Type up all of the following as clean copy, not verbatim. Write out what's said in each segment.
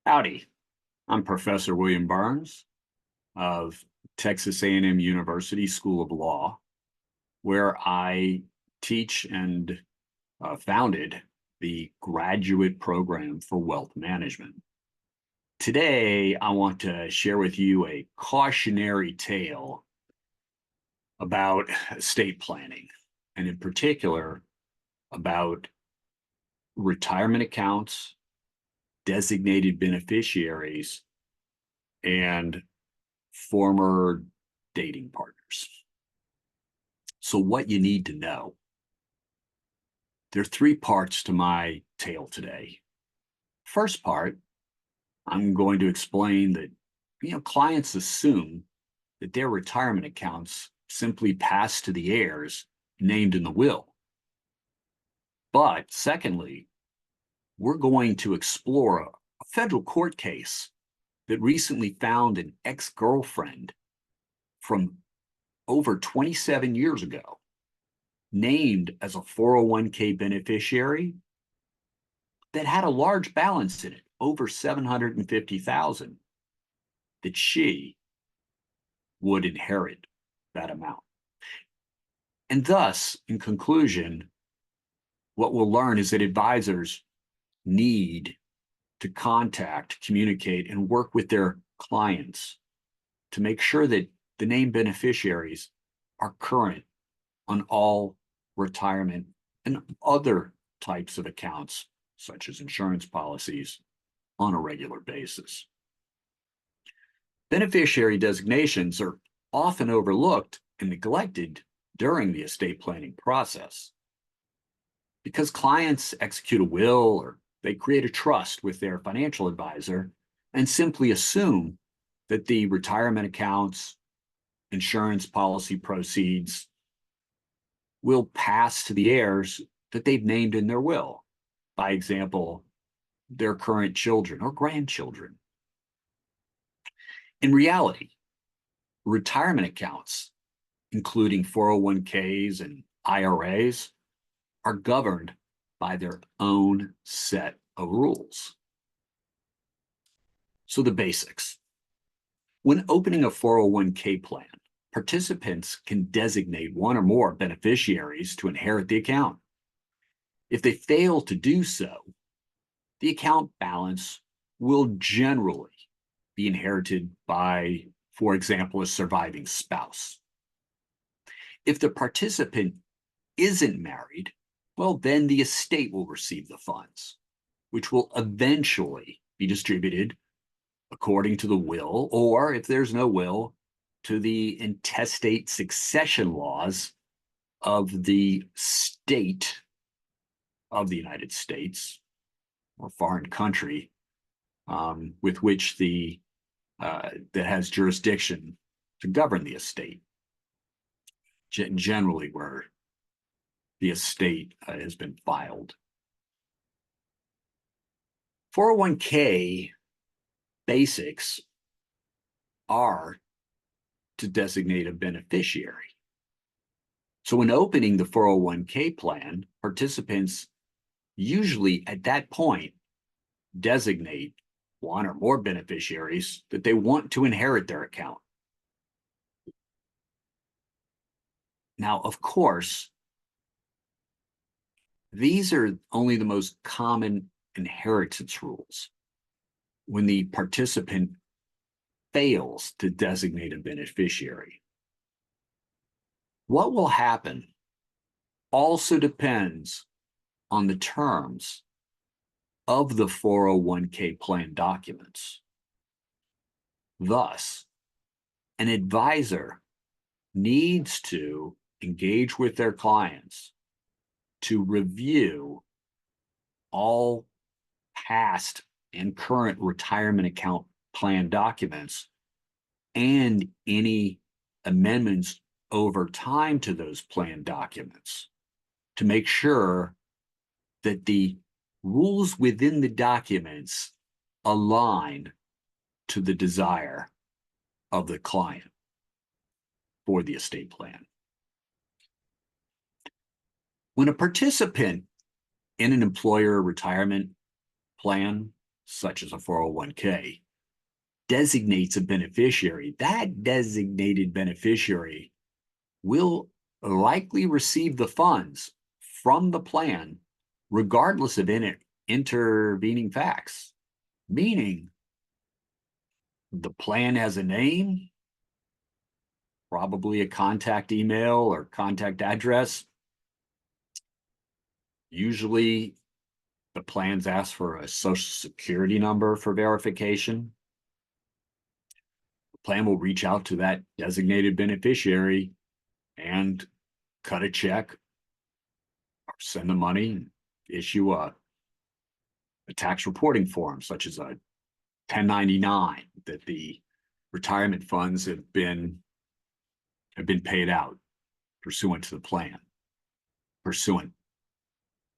Howdy, I'm Professor William Byrnes of Texas A&M University School of Law, where I teach and founded the graduate program for wealth management. Today, I want to share with you a cautionary tale about estate planning, and in particular, about retirement accounts, designated beneficiaries, and former dating partners. So, what you need to know. There are three parts to my tale today. First part, I'm going to explain that clients assume that their retirement accounts simply pass to the heirs named in the will. But secondly, we're going to explore a federal court case that recently found an ex-girlfriend from over 27 years ago named as a 401k beneficiary that had a large balance in it, over 750,000, that she would inherit that amount. And thus, in conclusion, what we'll learn is that advisors need to contact, communicate, and work with their clients to make sure that the named beneficiaries are current on all retirement and other types of accounts, such as insurance policies, on a regular basis. Beneficiary designations are often overlooked and neglected during the estate planning process because clients execute a will or they create a trust with their financial advisor and simply assume that the retirement accounts, insurance policy proceeds will pass to the heirs that they've named in their will. By example, their current children or grandchildren. In reality, retirement accounts, including 401ks and IRAs, are governed by their own set of rules. So the basics. When opening a 401k plan, participants can designate one or more beneficiaries to inherit the account. If they fail to do so, the account balance will generally be inherited by, for example, a surviving spouse. If the participant isn't married, well, then the estate will receive the funds, which will eventually be distributed according to the will, or if there's no will, to the intestate succession laws of the state of the United States or foreign country with which that has jurisdiction to govern the estate, generally where the estate has been filed. 401k basics are to designate a beneficiary. So when opening the 401k plan, participants usually at that point designate one or more beneficiaries that they want to inherit their account. Now, of course, these are only the most common inheritance rules. When the participant fails to designate a beneficiary, what will happen also depends on the terms of the 401k plan documents. Thus, an advisor needs to engage with their clients to review all past and current retirement account plan documents and any amendments over time to those plan documents to make sure that the rules within the documents align to the desire of the client for the estate plan. When a participant in an employer retirement plan such as a 401k, designates a beneficiary, that designated beneficiary will likely receive the funds from the plan regardless of intervening facts, meaning the plan has a name, probably a contact email or contact address. Usually the plans ask for a social security number for verification. The plan will reach out to that designated beneficiary and cut a check or send the money, issue a tax reporting form, such as a 1099, that the retirement funds have been paid out pursuant to the plan, pursuant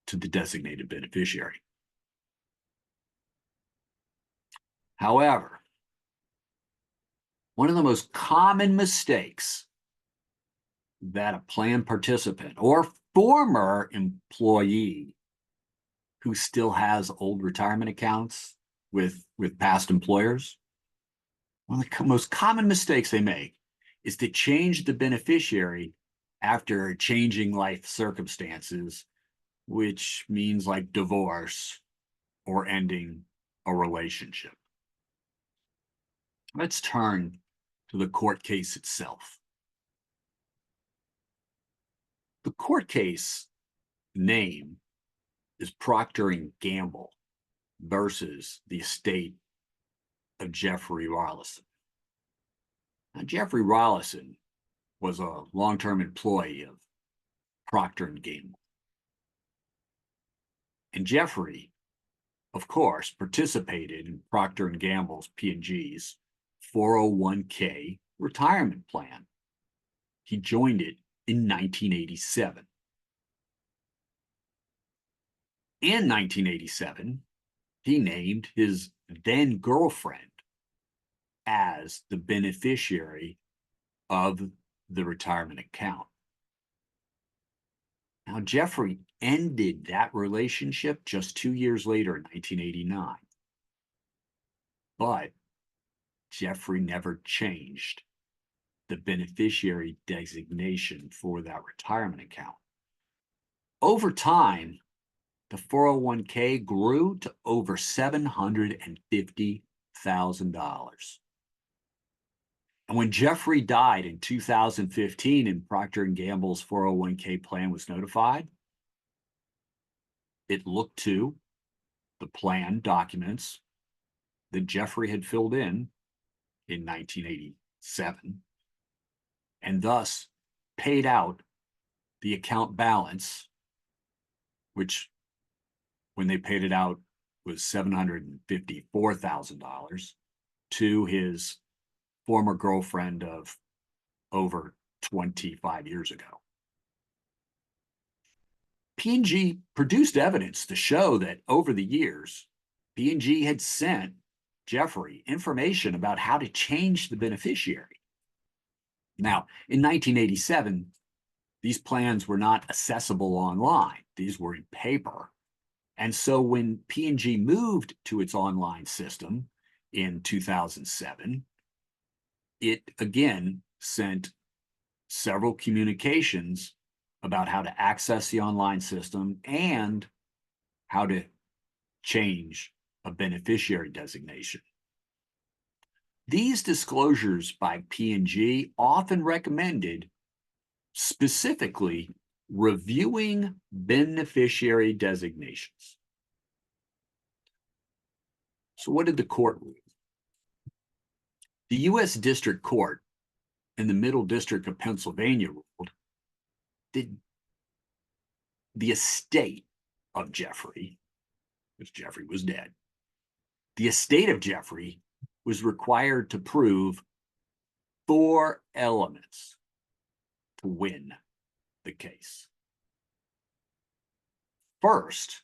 to the designated beneficiary. However, one of the most common mistakes that a plan participant or former employee who still has old retirement accounts with past employers, one of the most common mistakes they make is to change the beneficiary after changing life circumstances, which means like divorce or ending a relationship. Let's turn to the court case itself. The court case name is Procter & Gamble versus the estate of Jeffrey Rollison. Now, Jeffrey Rollison was a long-term employee of Procter & Gamble. And Jeffrey, of course, participated in Procter & Gamble's P&G's 401k retirement plan. He joined it in 1987. In 1987, he named his then girlfriend as the beneficiary of the retirement account. Now, Jeffrey ended that relationship just 2 years later in 1989. But Jeffrey never changed the beneficiary designation for that retirement account. Over time, the 401k grew to over $750,000. And when Jeffrey died in 2015 and Procter & Gamble's 401k plan was notified, it looked to the plan documents that Jeffrey had filled in 1987, and thus paid out the account balance, which when they paid it out was $754,000 to his former girlfriend of over 25 years ago. P&G produced evidence to show that over the years, P&G had sent Jeffrey information about how to change the beneficiary. Now, in 1987, these plans were not accessible online. These were in paper. And so when P&G moved to its online system in 2007, it again sent several communications about how to access the online system and how to change a beneficiary designation. These disclosures by P&G often recommended specifically reviewing beneficiary designations. So what did the court rule? The U.S. District Court in the Middle District of Pennsylvania ruled that the estate of Jeffrey, because Jeffrey was dead, the estate of Jeffrey was required to prove 4 elements to win the case. First,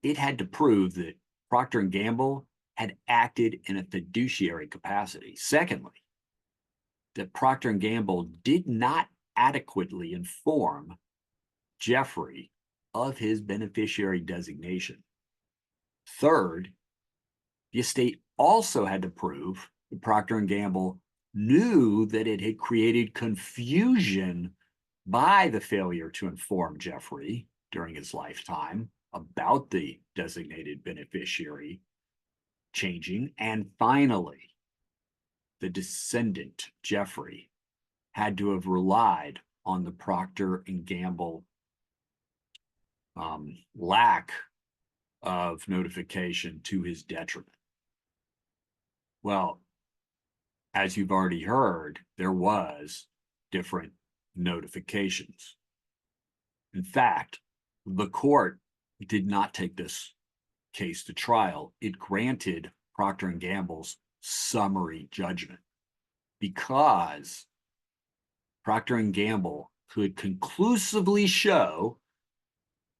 it had to prove that Procter & Gamble had acted in a fiduciary capacity. Secondly, that Procter & Gamble did not adequately inform Jeffrey of his beneficiary designation. Third, the estate also had to prove that Procter & Gamble knew that it had created confusion by the failure to inform Jeffrey during his lifetime about the designated beneficiary changing. And finally, the descendant, Jeffrey, had to have relied on the Procter & Gamble lack of notification to his detriment. Well, as you've already heard, there was different notifications. In fact, the court did not take this case to trial. It granted Procter & Gamble's summary judgment because Procter & Gamble could conclusively show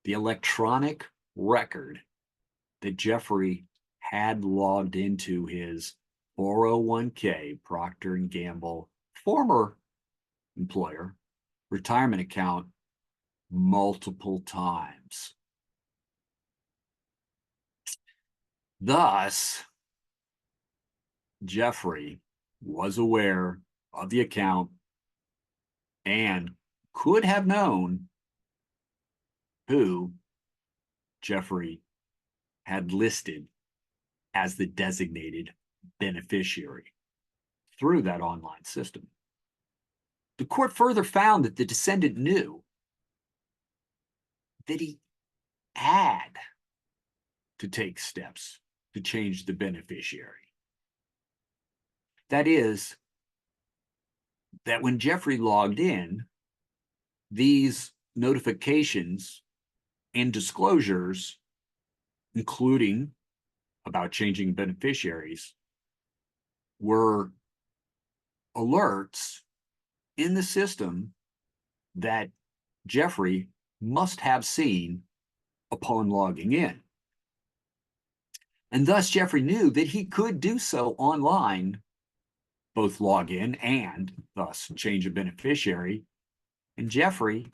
the electronic record that Jeffrey had logged into his 401k Procter & Gamble former employer retirement account multiple times. Thus, Jeffrey was aware of the account and could have known who Jeffrey had listed as the designated beneficiary through that online system. The court further found that the descendant knew that he had to take steps to change the beneficiary. That is, that when Jeffrey logged in, these notifications and disclosures, including about changing beneficiaries, were alerts in the system that Jeffrey must have seen upon logging in. And thus, Jeffrey knew that he could do so online, both log in and thus change a beneficiary. And Jeffrey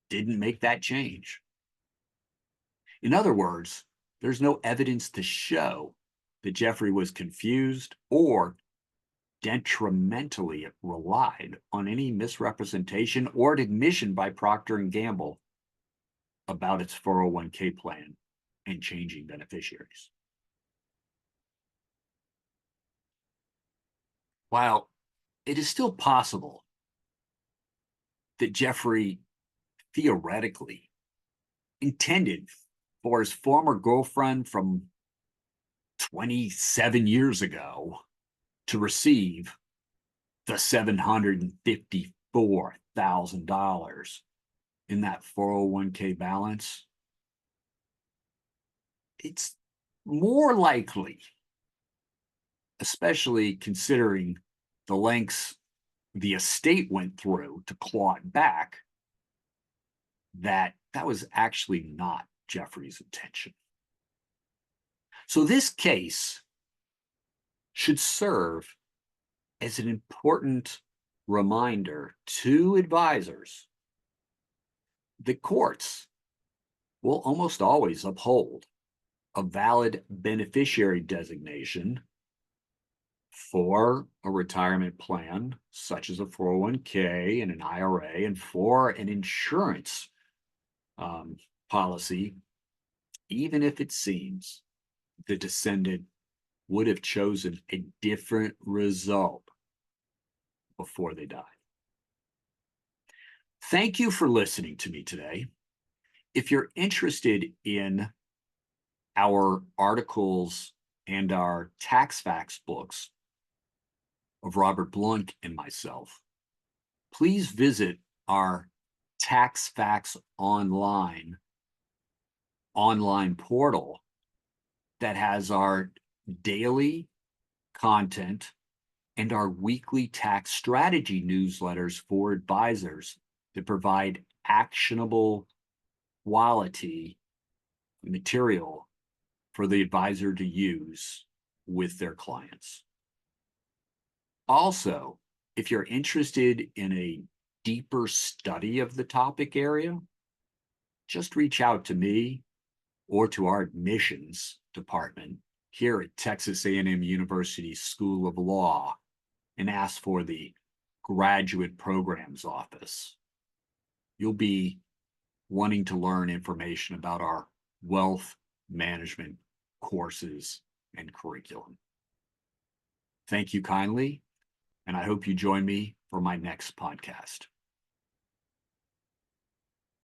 didn't make that change. In other words, there's no evidence to show that Jeffrey was confused or detrimentally relied on any misrepresentation or admission by Procter & Gamble about its 401k plan and changing beneficiaries. While it is still possible that Jeffrey theoretically intended for his former girlfriend from 27 years ago to receive the $754,000 in that 401k balance, it's more likely, especially considering the lengths the estate went through to claw it back, that was actually not Jeffrey's intention. So this case should serve as an important reminder to advisors that courts will almost always uphold a valid beneficiary designation for a retirement plan, such as a 401k and an IRA, and for an insurance policy, even if it seems the descendant would have chosen a different result before they died. Thank you for listening to me today. If you're interested in our articles and our tax facts books of Robert Blunt and myself, please visit our Tax Facts online portal that has our daily content and our weekly tax strategy newsletters for advisors that provide actionable quality material for the advisor to use with their clients. Also, if you're interested in a deeper study of the topic area, just reach out to me or to our admissions department here at Texas A&M University School of Law and ask for the Graduate Programs Office. You'll be wanting to learn information about our wealth management courses and curriculum. Thank you kindly, and I hope you join me for my next podcast.